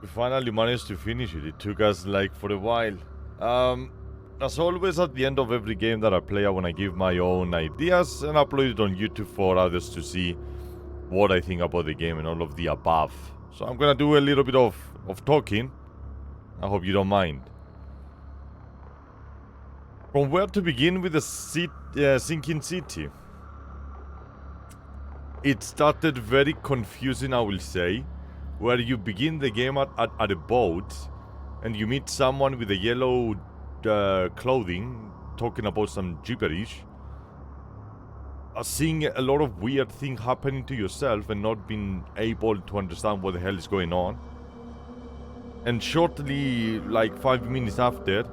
We finally managed to finish it. It took us like for a while. As always, at the end of every game that I play, I want to give my own ideas and upload it on YouTube for others to see what I think about the game and all of the above. So I'm gonna do a little bit of talking. I hope you don't mind. From where to begin with the sinking city? It started very confusing, I will say, where you begin the game at a boat and you meet someone with a yellow clothing talking about some gibberish, seeing a lot of weird things happening to yourself and not being able to understand what the hell is going on. And shortly, like 5 minutes after,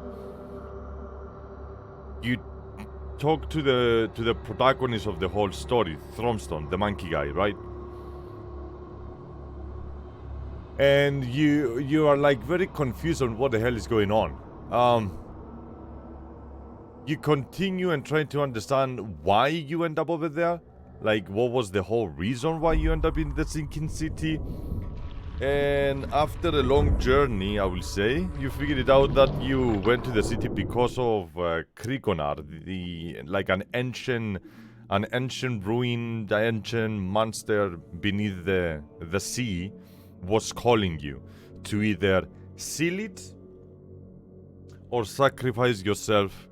you talk to the protagonist of the whole story, Thromstone, the monkey guy, right? And you are like very confused on what the hell is going on. You continue and try to understand why you end up over there. Like, what was the whole reason why you end up in the sinking city? And after a long journey, I will say, you figured it out that you went to the city because of Krikonar, like an ancient ruined, ancient monster beneath the sea was calling you to either seal it or sacrifice yourself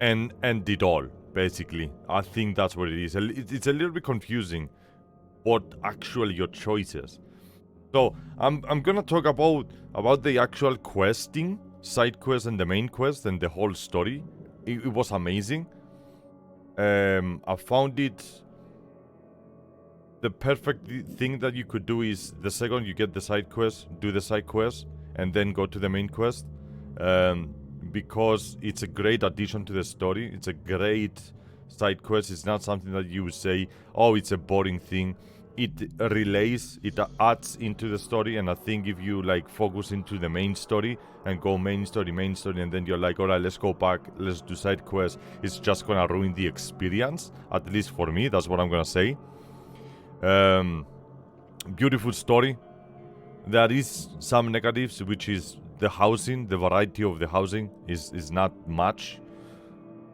and end it all, basically. I think that's what it is. It's a little bit confusing what actually your choices. So I'm gonna talk about the actual questing, side quest and the main quest and the whole story. It was amazing. I found it the perfect thing that you could do is the second you get the side quest, do the side quest and then go to the main quest. Because it's a great addition to the story. It's a great side quest. It's not something that you would say, oh, it's a boring thing. It relays, it adds into the story, and I think if you like focus into the main story and go main story, and then you're like, alright, let's go back, let's do side quests, it's just gonna ruin the experience, at least for me, that's what I'm gonna say. Beautiful story. There is some negatives, which is the housing, the variety of the housing is not much.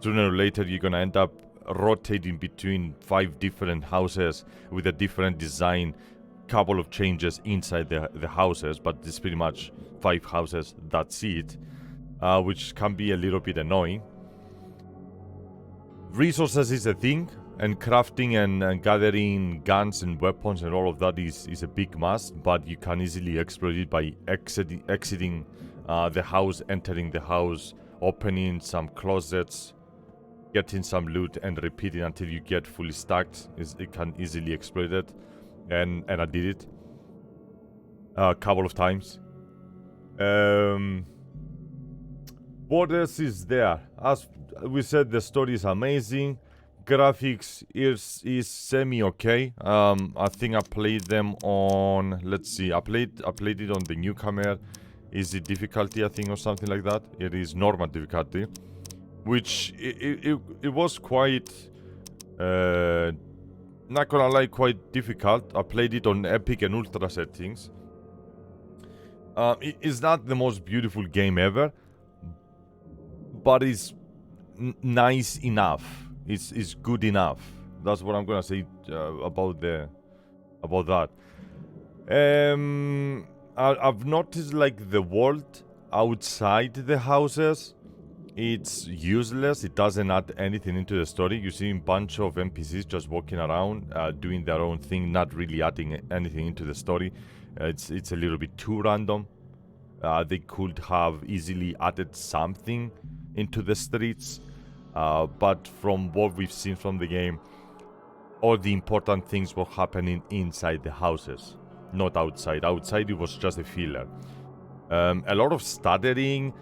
Sooner or later, you're gonna end up rotating between 5 different houses with a different design, couple of changes inside the houses, but it's pretty much 5 houses, that's it, which can be a little bit annoying. Resources is a thing, and crafting and gathering guns and weapons and all of that is a big must, but you can easily exploit it by exiting the house, entering the house, opening some closets, getting some loot and repeating until you get fully stacked. It can easily exploit it, and I did it a couple of times. What else is there? As we said, the story is amazing. Graphics is semi-okay. I think I played them on, let's see, I played it on the newcomer easy difficulty, I think, or something like that. It is normal difficulty, which it was quite, not gonna lie, quite difficult. I played it on epic and ultra settings. It is not the most beautiful game ever, but it's nice enough. It's good enough. That's what I'm gonna say about that. I've noticed like the world outside the houses, it's useless. It doesn't add anything into the story. You see a bunch of NPCs just walking around, doing their own thing, not really adding anything into the story. It's a little bit too random. They could have easily added something into the streets, but from what we've seen from the game, all the important things were happening inside the houses, not outside. Outside it was just a filler. A lot of stuttering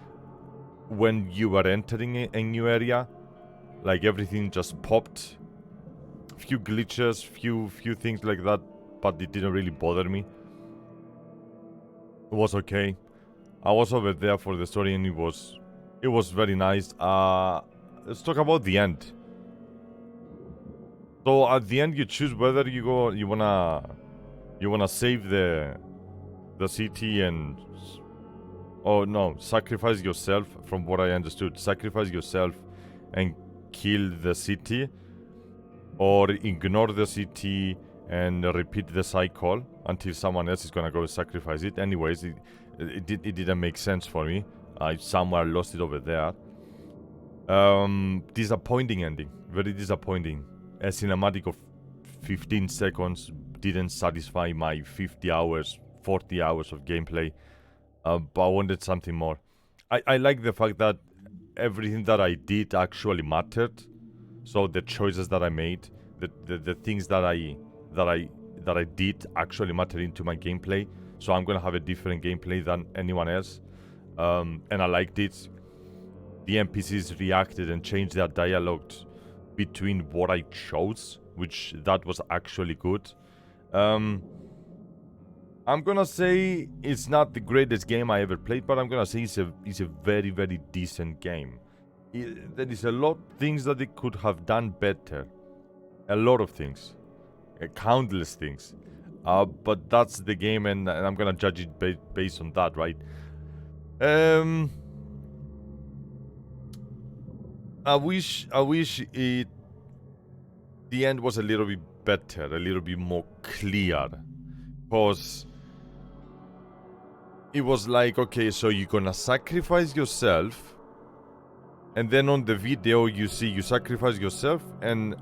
when you were entering a new area, like everything just popped. Few glitches, few things like that, but it didn't really bother me. It was okay. I was over there for the story and it was very nice. Let's talk about the end. So at the end you choose whether you wanna You wanna save the city and... Oh no, sacrifice yourself, from what I understood. Sacrifice yourself and kill the city, or ignore the city and repeat the cycle until someone else is gonna go sacrifice it. Anyways, it didn't make sense for me. I somewhere lost it over there. Disappointing ending. Very disappointing. A cinematic of 15 seconds didn't satisfy my 50 hours, 40 hours of gameplay. But I wanted something more. I like the fact that everything that I did actually mattered. So the choices that I made, the things that I did actually mattered into my gameplay. So I'm gonna have a different gameplay than anyone else. And I liked it. The NPCs reacted and changed their dialogue between what I chose, which that was actually good. I'm gonna say it's not the greatest game I ever played, but I'm gonna say it's a very, very decent game. There is a lot of things that they could have done better. A lot of things. Countless things. But that's the game, and I'm gonna judge it based on that, right? I wish the end was a little bit better, a little bit more clear. Because it was like, okay, so you're gonna sacrifice yourself, and then on the video you see you sacrifice yourself and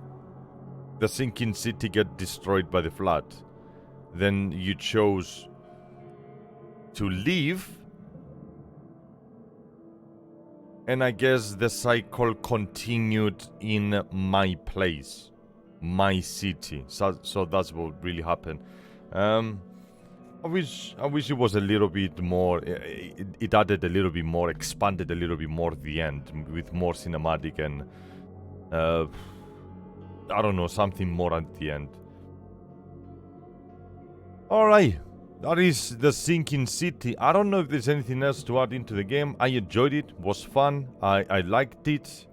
the sinking city get destroyed by the flood. Then you chose to leave, and I guess the cycle continued in my place, my city. So that's what really happened. I wish it was a little bit more. It added a little bit more, expanded a little bit more at the end with more cinematic and I don't know, something more at the end. All right. That is the sinking city. I don't know if there's anything else to add into the game. I enjoyed it. Was fun. I liked it.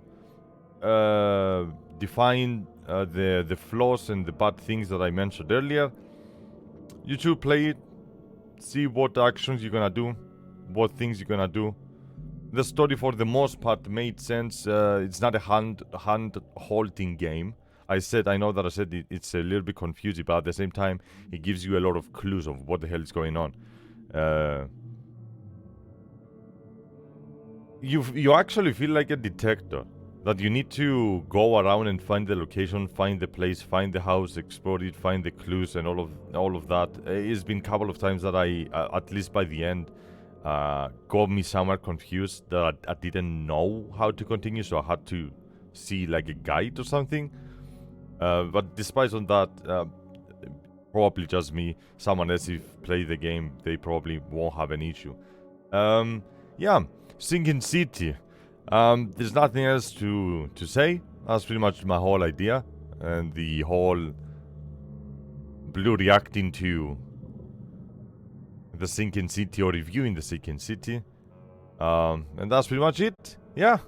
Defined the flaws and the bad things that I mentioned earlier. You should play it. See what actions you're gonna do. What things you're gonna do. The story for the most part made sense. It's not a hand-holding game. I know that I said it's a little bit confusing, but at the same time, it gives you a lot of clues of what the hell is going on. You actually feel like a detective. That you need to go around and find the location, find the place, find the house, explore it, find the clues, and all of that. It's been a couple of times that I, at least by the end, got me somewhere confused that I didn't know how to continue, so I had to see like a guide or something. But despite on that, probably just me. Someone else, if play the game, they probably won't have an issue. Yeah, Sinking City. There's nothing else to say. That's pretty much my whole idea, and the whole Blue reacting to the Sinking City or reviewing the Sinking City. And that's pretty much it. Yeah.